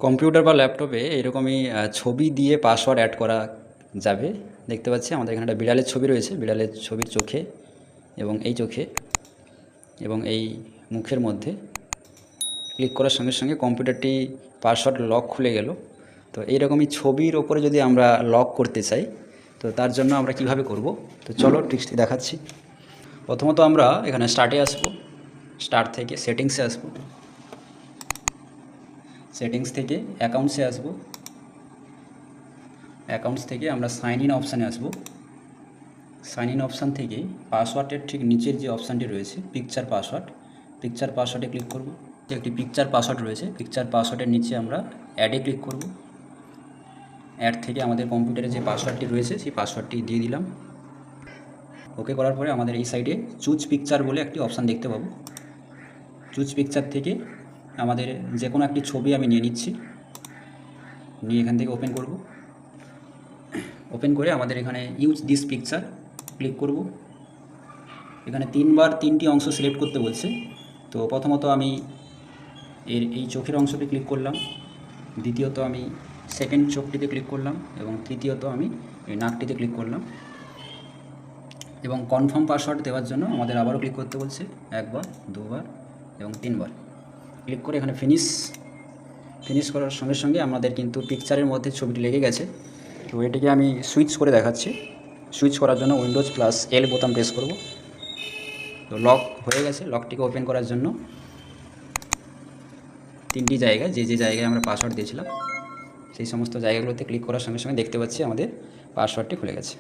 Computer বা ল্যাপটপে এরকমই ছবি দিয়ে পাসওয়ার্ড অ্যাড করা যাবে। দেখতে পাচ্ছি আমাদের এখানে একটা বিড়ালের ছবি রয়েছে, বিড়ালের ছবির চোখে এবং এই চোখে এবং এই মুখের মধ্যে ক্লিক করার সঙ্গে সঙ্গে কম্পিউটারটি পাসওয়ার্ড লক খুলে গেল। তো এইরকমই ছবির ওপরে যদি আমরা লক করতে চাই, তো তার জন্য আমরা কিভাবে করব, তো চলো ট্রিক্সটি দেখাচ্ছি। প্রথমত আমরা এখানে স্টার্টে আসবো, স্টার্ট থেকে সেটিংসে আসবো, সেটিংস থেকে অ্যাকাউন্টসে আসবো, অ্যাকাউন্টস থেকে আমরা সাইন ইন অপশানে আসবো, সাইন ইন অপশান থেকে পাসওয়ার্ডের ঠিক নিচের যে অপশানটি রয়েছে পিকচার পাসওয়ার্ড, পিকচার পাসওয়ার্ডে ক্লিক করব। একটি পিকচার পাসওয়ার্ড রয়েছে, পিকচার পাসওয়ার্ডের নিচে আমরা অ্যাডে ক্লিক করব। অ্যাড থেকে আমাদের কম্পিউটারে যে পাসওয়ার্ডটি রয়েছে সেই পাসওয়ার্ডটি দিয়ে দিলাম। ওকে করার পরে আমাদের এই সাইডে চুজ পিকচার বলে একটি অপশান দেখতে পাবো। চুজ পিকচার থেকে আমাদের যে কোনো একটি ছবি আমি নিয়ে নিচ্ছি, নিয়ে এখান থেকে ওপেন করব। ওপেন করে আমাদের এখানে ইউজ দিস পিকচার ক্লিক করব। এখানে তিনবার তিনটি অংশ সিলেক্ট করতে বলছে। তো প্রথমত আমি এই চোখের অংশটি ক্লিক করলাম, দ্বিতীয়ত আমি সেকেন্ড চোখটিতে ক্লিক করলাম এবং তৃতীয়ত আমি এই নাকটিতে ক্লিক করলাম। এবং কনফার্ম পাসওয়ার্ড দেওয়ার জন্য আমাদের আবারও ক্লিক করতে বলছে, একবার, দুবার এবং তিনবার। ক্লিক করে এখানে ফিনিশ করার সঙ্গে সঙ্গে আমাদের কিন্তু পিকচারের মধ্যে ছবিটি লেগে গেছে। তো এটিকে আমি সুইচ করে দেখাচ্ছি। সুইচ করার জন্য উইন্ডোজ প্লাস এল বোতাম প্রেস করব। তো লক হয়ে গেছে। লকটিকে ওপেন করার জন্য তিনটি জায়গায়, যে জায়গায় আমরা পাসওয়ার্ড দিয়েছিলাম সেই সমস্ত জায়গাগুলোতে ক্লিক করার সঙ্গে সঙ্গে দেখতে পাচ্ছি আমাদের পাসওয়ার্ডটি খুলে গেছে।